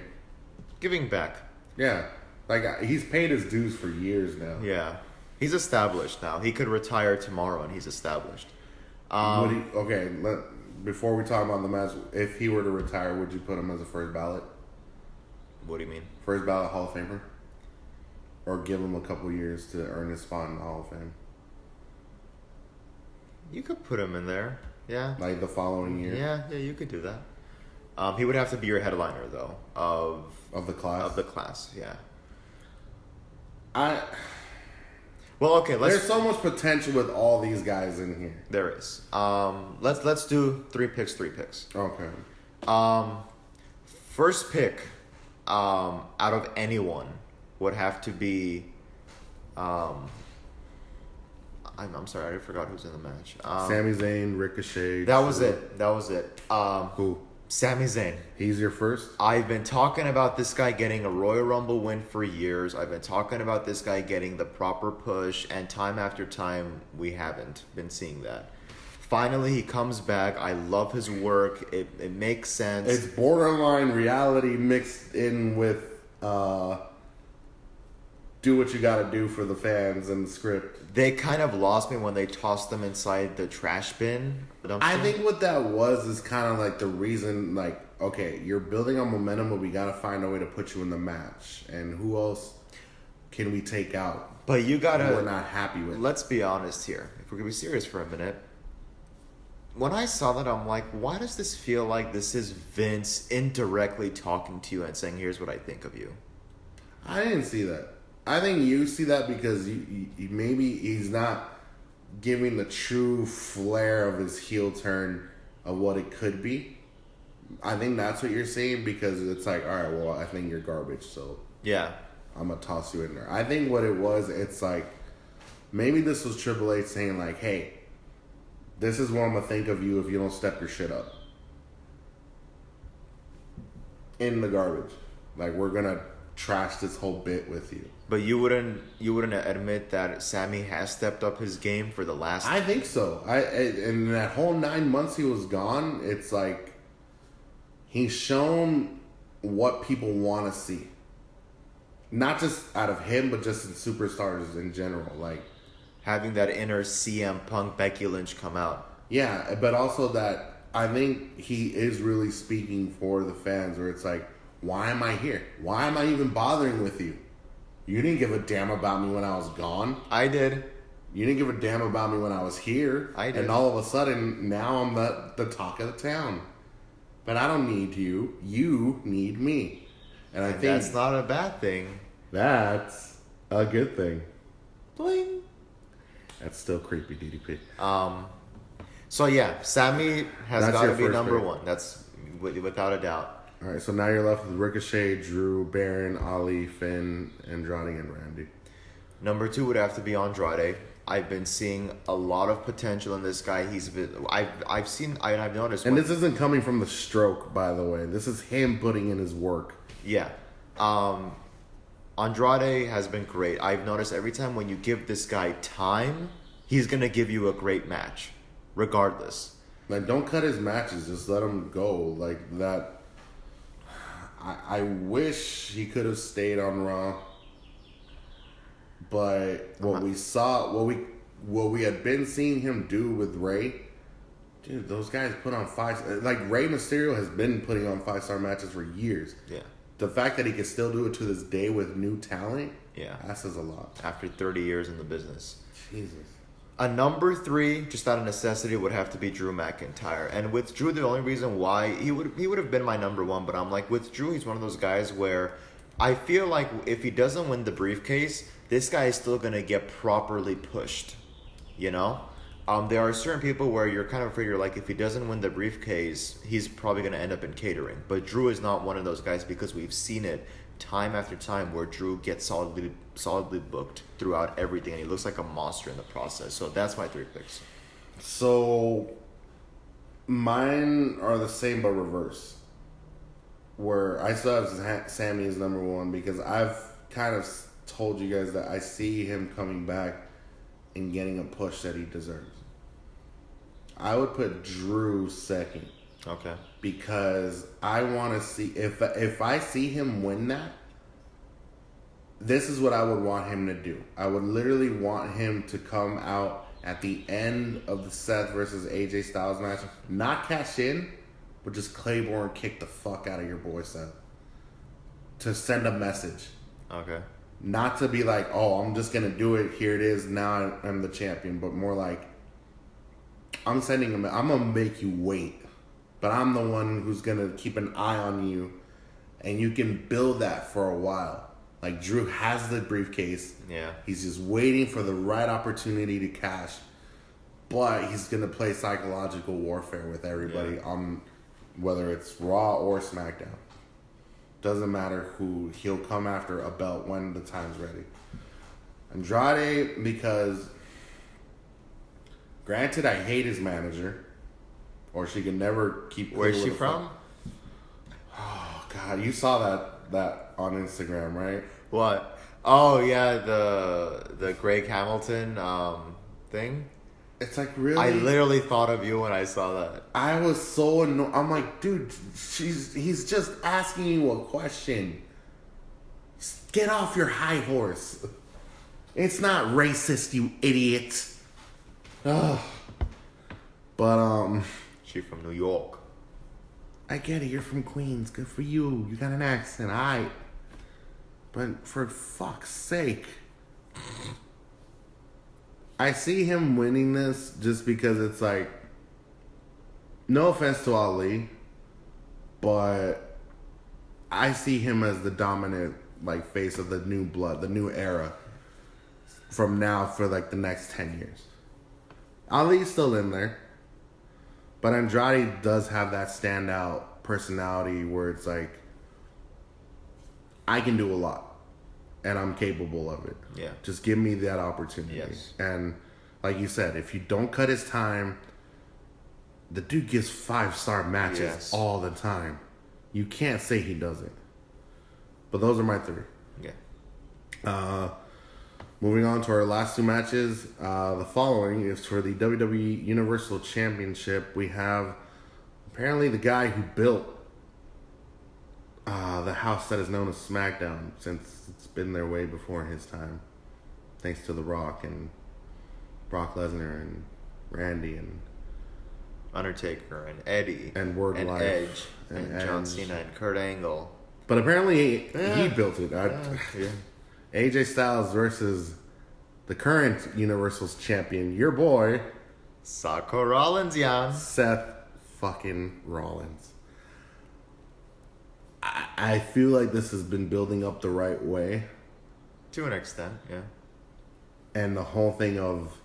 Giving back.
Yeah. Like he's paid his dues for years now.
Yeah. He's established now. He could retire tomorrow and he's established.
Before we talk about the match, if he were to retire, would you put him as a first ballot?
What do you mean?
First ballot Hall of Famer? Or give him a couple years to earn his spot in the Hall of Fame?
You could put him in there. Yeah.
Like the following year?
Yeah, you could do that. He would have to be your headliner, though,
Of the class?
of the class, yeah.
Well,
okay,
there's so much potential with all these guys in here.
There is. Let's do three picks.
Okay.
First pick, out of anyone, would have to be. I'm sorry, I forgot who's in the match.
Sami Zayn, Ricochet.
That was it.
Who?
Sami Zayn.
He's your first?
I've been talking about this guy getting a Royal Rumble win for years. I've been talking about this guy getting the proper push, and time after time, we haven't been seeing that. Finally, he comes back. I love his work. It makes sense.
It's borderline reality mixed in with do what you gotta do for the fans and the script.
They kind of lost me when they tossed them inside the trash bin.
I think what that was is kind of like the reason, like, okay, you're building on momentum, but we gotta find a way to put you in the match. And who else can we take out?
But you gotta.
We're not happy with.
Let's be honest here. If we're gonna be serious for a minute, when I saw that, I'm like, why does this feel like this is Vince indirectly talking to you and saying, "Here's what I think of you"?
I didn't see that. I think you see that because you maybe he's not giving the true flair of his heel turn of what it could be. I think that's what you're saying because it's like, all right, well, I think you're garbage, so
Yeah.
I'm gonna toss you in there. I think what it was, it's like maybe this was Triple H saying like, hey, this is what I'm gonna think of you if you don't step your shit up. In the garbage. Like, we're gonna trash this whole bit with you.
But you wouldn't admit that Sami has stepped up his game for the last.
I think so. In that whole 9 months he was gone, it's like he's shown what people want to see. Not just out of him, but just in superstars in general. Like
having that inner CM Punk Becky Lynch come out.
Yeah, but also that I think he is really speaking for the fans where it's like, why am I here? Why am I even bothering with you? You didn't give a damn about me when I was gone.
I did.
You didn't give a damn about me when I was here.
I did.
And all of a sudden, now I'm the talk of the town. But I don't need you. You need me. And I think
that's not a bad thing.
That's a good thing.
Bling.
That's still creepy, DDP.
So yeah, Sami has got to be number
pick.
one. That's without a doubt.
All right, so now you're left with Ricochet, Drew, Baron, Ali, Finn, Andrade, and Randy.
Number two would have to be Andrade. I've been seeing a lot of potential in this guy. I've noticed.
And this isn't coming from the stroke, by the way. This is him putting in his work.
Yeah. Andrade has been great. I've noticed every time when you give this guy time, he's going to give you a great match, regardless.
Like, don't cut his matches. Just let him go. Like, that... I wish he could have stayed on Raw. But what we saw... What we had been seeing him do with Rey... Dude, those guys put on like, Rey Mysterio has been putting on 5-star matches for years.
Yeah.
The fact that he can still do it to this day with new talent,
yeah,
that says a lot.
After 30 years in the business.
Jesus.
A number three, just out of necessity, would have to be Drew McIntyre. And with Drew, the only reason why he would have been my number one, but I'm like, with Drew, he's one of those guys where I feel like if he doesn't win the briefcase, this guy is still going to get properly pushed, you know? There are certain people where you're kind of afraid, you're like, if he doesn't win the briefcase, he's probably going to end up in catering. But Drew is not one of those guys because we've seen it time after time where Drew gets solidly booked throughout everything, and he looks like a monster in the process. So that's my three picks.
So mine are the same but reverse. Where I still have Sami as number one because I've kind of told you guys that I see him coming back and getting a push that he deserves. I would put Drew second.
Okay.
Because I want to see if I see him win that, this is what I would want him to do. I would literally want him to come out at the end of the Seth versus AJ Styles match, not cash in, but just Claymore and kick the fuck out of your boy Seth. To send a message.
Okay.
Not to be like, oh, I'm just going to do it. Here it is. Now I'm the champion. But more like, I'm sending him, I'm going to make you wait. But I'm the one who's going to keep an eye on you. And you can build that for a while. Like, Drew has the briefcase.
Yeah.
He's just waiting for the right opportunity to cash. But he's going to play psychological warfare with everybody on whether it's Raw or SmackDown. Doesn't matter who. He'll come after a belt when the time's ready. Andrade, because granted, I hate his manager. Or she can never keep...
Where's she from?
Oh, God. You saw that on Instagram, right?
What? Oh, yeah, the Greg Hamilton thing.
It's like, really?
I literally thought of you when I saw that.
I was so annoyed. I'm like, dude, he's just asking you a question. Get off your high horse. It's not racist, you idiot. Ugh. But,
She from New York.
I get it. You're from Queens. Good for you. You got an accent. But for fuck's sake. I see him winning this just because it's like, no offense to Ali, but I see him as the dominant like face of the new blood, the new era from now for like the next 10 years. Ali's still in there, but Andrade does have that standout personality where it's like, I can do a lot and I'm capable of it.
Yeah.
Just give me that opportunity.
Yes.
And like you said, if you don't cut his time, the dude gives 5-star matches all the time. You can't say he doesn't. But those are my 3.
Yeah.
Moving on to our last 2 matches. The following is for the WWE Universal Championship. We have apparently the guy who built the house that is known as SmackDown, since it's been there way before his time. Thanks to The Rock and Brock Lesnar and Randy and
Undertaker and Eddie
and Word
and
Life
Edge and John Cena and Kurt Angle.
But apparently he built it. AJ Styles versus the current Universal's champion, your boy,
Socko Rollins, yeah.
Seth fucking Rollins. I feel like this has been building up the right way.
To an extent, yeah.
And the whole thing of,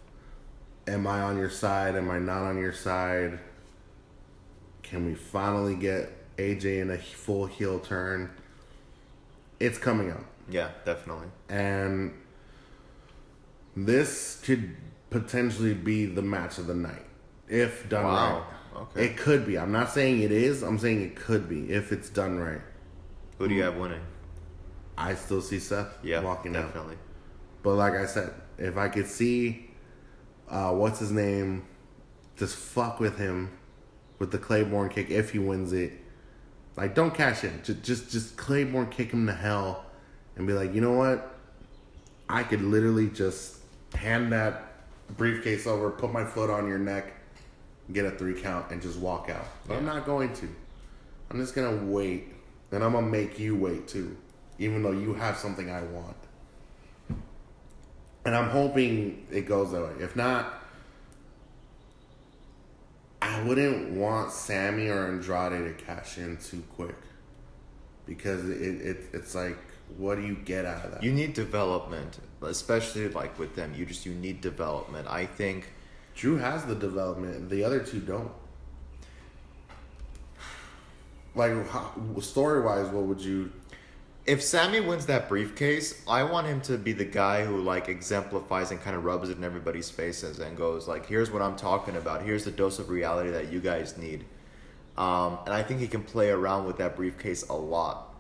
am I on your side? Am I not on your side? Can we finally get AJ in a full heel turn? It's coming up.
Yeah, definitely.
And this could potentially be the match of the night if done right.
Okay.
It could be. I'm not saying it is. I'm saying it could be if it's done right.
Who do you have winning?
I still see Seth walking
definitely.
out. But like I said, if I could see what's his name just fuck with him with the Claymore kick if he wins it. Like, don't cash in. Just Claymore kick him to hell and be like, you know what? I could literally just hand that briefcase over, put my foot on your neck, get a 3 count, and just walk out. But I'm not going to. I'm just going to wait. And I'm going to make you wait, too. Even though you have something I want. And I'm hoping it goes that way. If not, I wouldn't want Sami or Andrade to cash in too quick. Because it's like, what do you get out of that?
You need development. Especially like with them. You need development. I think
Drew has the development. The other 2 don't. Like, story-wise, what would you...
If Sami wins that briefcase, I want him to be the guy who like exemplifies and kind of rubs it in everybody's faces and goes like, here's what I'm talking about. Here's the dose of reality that you guys need. And I think he can play around with that briefcase a lot.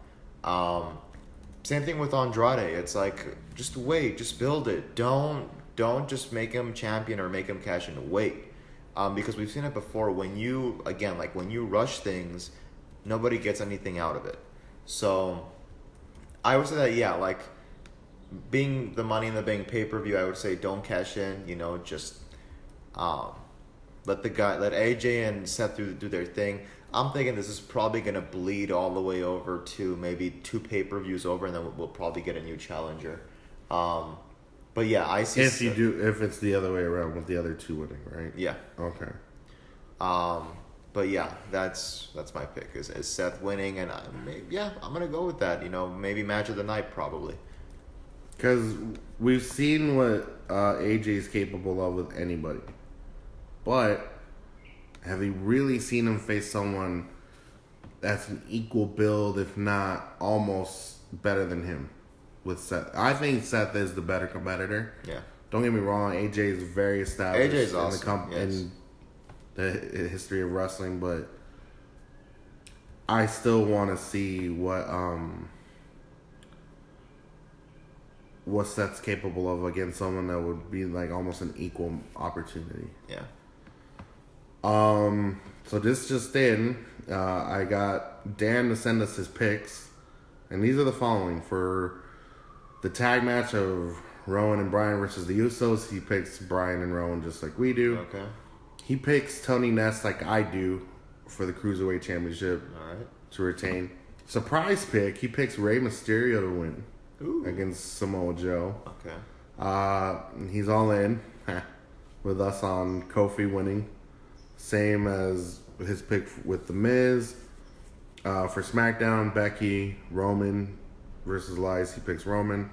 Same thing with Andrade. It's like, just wait, just build it. Don't just make him champion or make him cash in. Wait. Because we've seen it before. When you rush things, nobody gets anything out of it. So I would say that, like, being the Money in the Bank pay-per-view, I would say don't cash in, just let AJ and Seth do their thing. I'm thinking this is probably going to bleed all the way over to maybe 2 pay-per-views over, and then we'll probably get a new challenger. But yeah, I see...
If it's the other way around with the other 2 winning, right?
Yeah.
Okay.
But yeah, that's my pick is Seth winning, and I'm gonna go with that. Maybe match of the night probably.
Because we've seen what AJ is capable of with anybody, but have we really seen him face someone that's an equal build, if not almost better than him? With Seth, I think Seth is the better competitor.
Yeah.
Don't get me wrong, AJ is very established.
AJ is awesome.
In the history of wrestling, but I still want to see what Seth's capable of against someone that would be like almost an equal opportunity.
Yeah.
So this just in, I got Dan to send us his picks, and these are the following for the tag match of Rowan and Bryan versus the Usos. He picks Bryan and Rowan just like we do.
Okay.
He picks Tony Ness like I do, for the Cruiserweight Championship
All right.
to retain. Surprise pick, he picks Rey Mysterio to win against Samoa Joe.
Okay.
He's all in with us on Kofi winning. Same as his pick with The Miz. For SmackDown, Becky, Roman versus Elias. He picks Roman.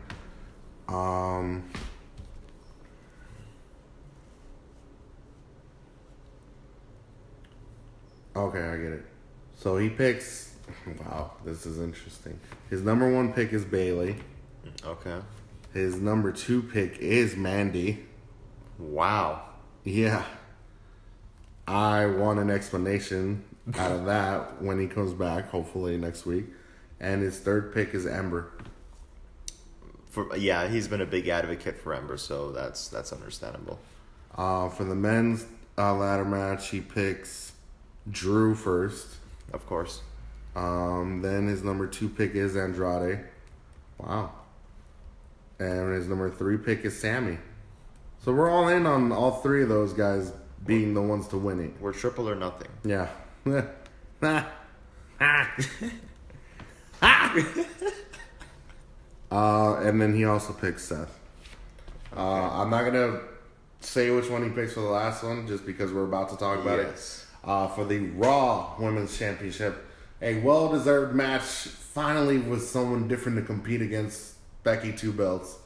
Okay, I get it. So he picks... Wow, this is interesting. His number 1 pick is Bayley.
Okay.
His number 2 pick is Mandy.
Wow.
Yeah. I want an explanation out of that when he comes back, hopefully next week. And his 3rd pick is Ember.
He's been a big advocate for Ember, so that's understandable.
For the men's ladder match, he picks Drew first.
Of course.
Then his number 2 pick is Andrade. Wow. And his number 3 pick is Sami. So we're all in on all 3 of those guys being the ones to win it.
We're triple or nothing.
Yeah. And then he also picks Seth. I'm not going to say which one he picks for the last one just because we're about to talk about it. For the Raw Women's Championship, a well-deserved match finally with someone different to compete against Becky 2 belts.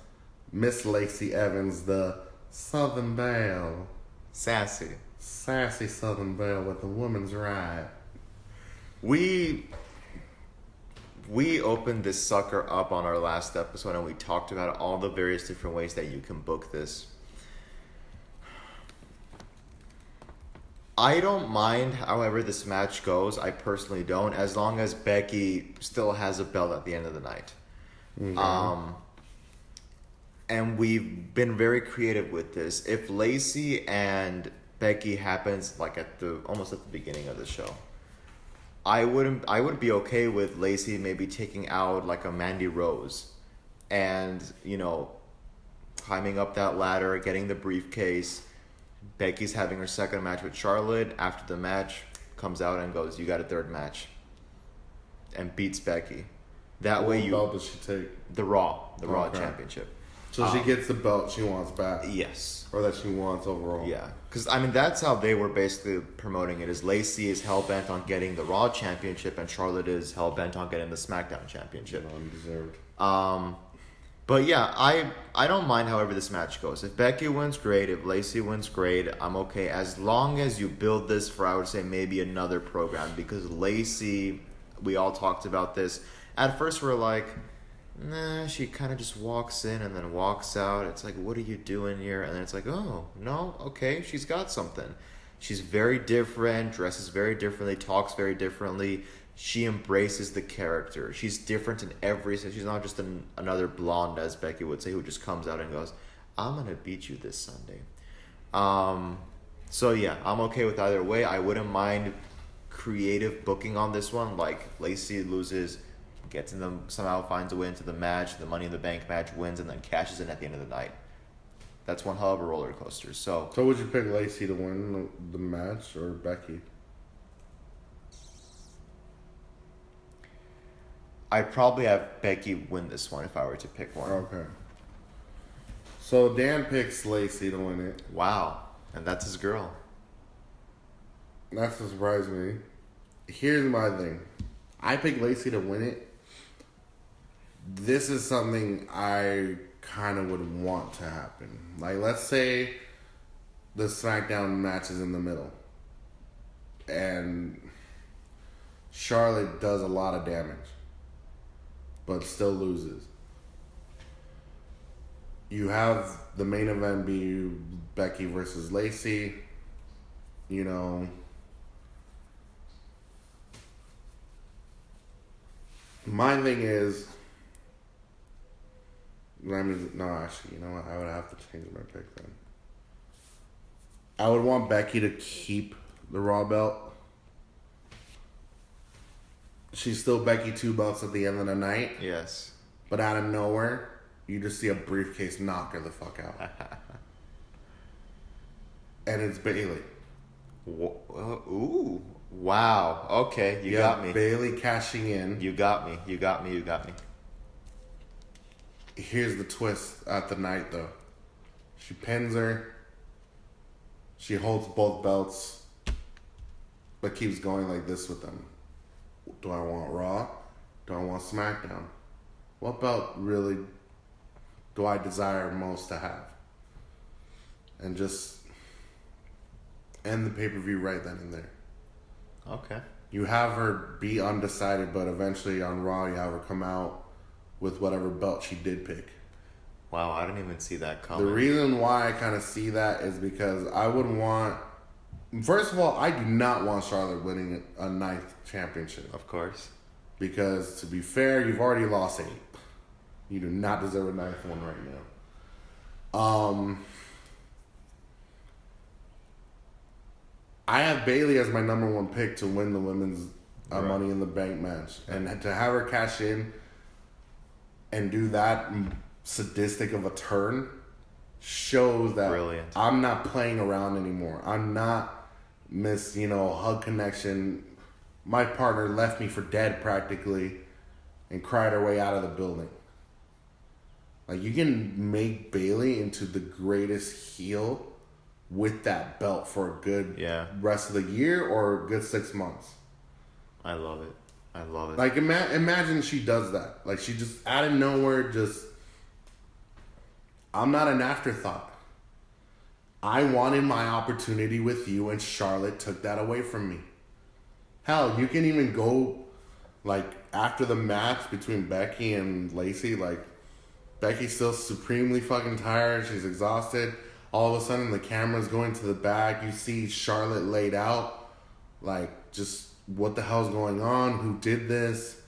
Miss Lacey Evans, the Southern Belle.
Sassy
Southern Belle with the woman's right.
We opened this sucker up on our last episode and we talked about all the various different ways that you can book this. I don't mind however this match goes. I personally don't, as long as Becky still has a belt at the end of the night. Mm-hmm. And we've been very creative with this. If Lacey and Becky happens like almost at the beginning of the show, I would be okay with Lacey maybe taking out like a Mandy Rose and, climbing up that ladder, getting the briefcase. Becky's having her 2nd match with Charlotte. After the match, comes out and goes, "You got a 3rd match," and beats Becky. That way,
What belt does she take?
The Raw Championship.
So she gets the belt she wants back.
Yes.
Or that she wants overall.
Yeah, because that's how they were basically promoting it. Is Lacey is hell bent on getting the Raw Championship, and Charlotte is hell bent on getting the SmackDown Championship.
Undeserved.
But yeah, I don't mind however this match goes. If Becky wins, great. If Lacey wins, great. I'm okay. As long as you build this for, I would say, maybe another program. Because Lacey, we all talked about this. At first, we're like, nah, she kind of just walks in and then walks out. It's like, what are you doing here? And then it's like, oh, no, okay, she's got something. She's very different, dresses very differently, talks very differently. She embraces the character. She's different in every sense. She's not just another blonde, as Becky would say, who just comes out and goes, "I'm going to beat you this Sunday." So yeah, I'm okay with either way. I wouldn't mind creative booking on this one. Like, Lacey loses, gets in them, somehow finds a way into the match, the Money in the Bank match, wins, and then cashes in at the end of the night. That's one hell of a roller coaster. So
would you pick Lacey to win the match or Becky?
I'd probably have Becky win this one if I were to pick one.
Okay. So Dan picks Lacey to win it.
Wow. And that's his girl.
That surprised me. Here's my thing. I picked Lacey to win it. This is something I kind of would want to happen. Like, let's say the SmackDown match is in the middle. And Charlotte does a lot of damage. But still loses. You have the main event be Becky versus Lacey. My thing is... actually, you know what? I would have to change my pick then. I would want Becky to keep the Raw belt. She's still Becky 2 belts at the end of the night.
Yes.
But out of nowhere, you just see a briefcase knock her the fuck out. And it's Bayley.
Ooh. Wow. Okay, you got me.
Bailey cashing in.
You got me. You got me. You got me.
Here's the twist at the night, though. She pins her. She holds both belts, but keeps going like this with them. Do I want Raw? Do I want SmackDown? What belt really do I desire most to have? And just end the pay-per-view right then and there.
Okay.
You have her be undecided, but eventually on Raw you have her come out with whatever belt she did pick.
Wow, I didn't even see that coming.
The reason why I kind of see that is because I would want... First of all, I do not want Charlotte winning a ninth championship.
Of course.
Because, to be fair, you've already lost 8. You do not deserve a ninth one right now. I have Bailey as my number 1 pick to win the women's Money in the Bank match. And to have her cash in and do that sadistic of a turn shows that
Brilliant.
I'm not playing around anymore. I'm not hug connection. My partner left me for dead practically and cried her way out of the building. Like, you can make Bailey into the greatest heel with that belt for a good rest of the year or a good 6 months.
I love it. I love it.
Like, imagine she does that. Like, she just, out of nowhere, I'm not an afterthought. I wanted my opportunity with you, and Charlotte took that away from me. Hell, you can even go, like, after the match between Becky and Lacey, like, Becky's still supremely fucking tired. She's exhausted. All of a sudden, the camera's going to the back. You see Charlotte laid out. Like, just what the hell's going on? Who did this?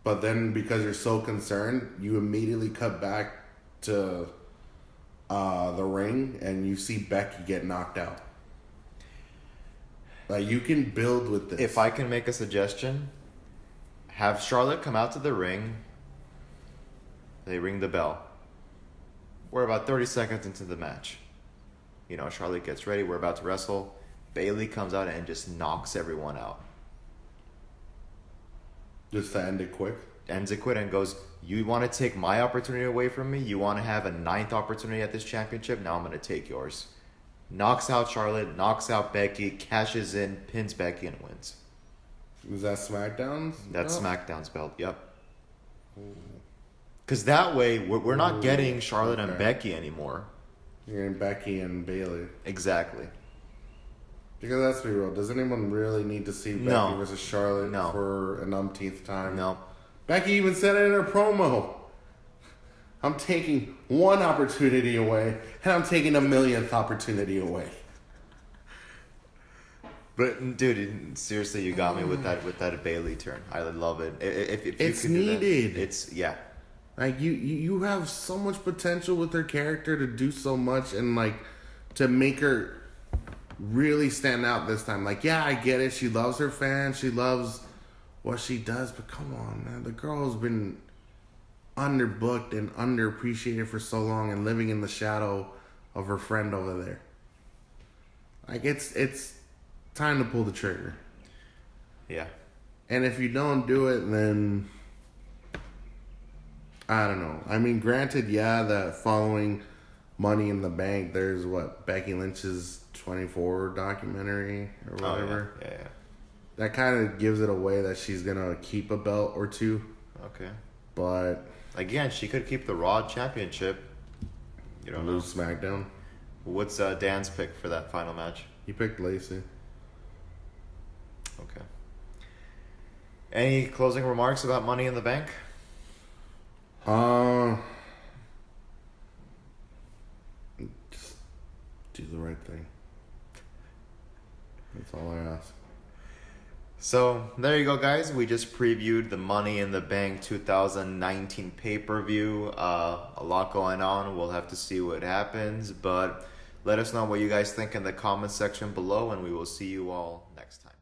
But then, because you're so concerned, you immediately cut back to the ring, and you see Becky get knocked out. Like, you can build with this.
If I can make a suggestion, have Charlotte come out to the ring. They ring the bell. We're about 30 seconds into the match. Charlotte gets ready. We're about to wrestle. Bailey comes out and just knocks everyone out.
Just to end it quick?
Ends it quick and goes, you want to take my opportunity away from me? You want to have a 9th opportunity at this championship? Now I'm going to take yours. Knocks out Charlotte, knocks out Becky, cashes in, pins Becky, and wins.
Is that SmackDown's?
That's SmackDown's belt, yep. Because that way, we're not getting Charlotte and Becky anymore.
You're getting Becky and Bailey.
Exactly.
Because let's be real, does anyone really need to see Becky versus Charlotte for an umpteenth time?
No.
Becky even said it in her promo. I'm taking one opportunity away, and I'm taking a millionth opportunity away.
But dude, seriously, you got me with that Bailey turn. I love it. If
it's
you could do
needed.
That, it's
Like you have so much potential with her character to do so much, and like to make her really stand out this time. Like, yeah, I get it. She loves her fans. She loves what she does. But come on, man. The girl has been underbooked and underappreciated for so long and living in the shadow of her friend over there. Like, it's time to pull the trigger.
Yeah.
And if you don't do it, then I don't know. I mean, granted, that following Money in the Bank, there's Becky Lynch's 24 documentary or whatever.
Oh, yeah.
That kind of gives it away that she's going to keep a belt or two.
Okay.
But
again, she could keep the Raw Championship. You don't know.
SmackDown.
What's Dan's pick for that final match?
He picked Lacey.
Okay. Any closing remarks about Money in the Bank?
Just do the right thing. That's all I ask.
So, there you go, guys. We just previewed the Money in the Bank 2019 pay-per-view. A lot going on. We'll have to see what happens. But let us know what you guys think in the comment section below, and we will see you all next time.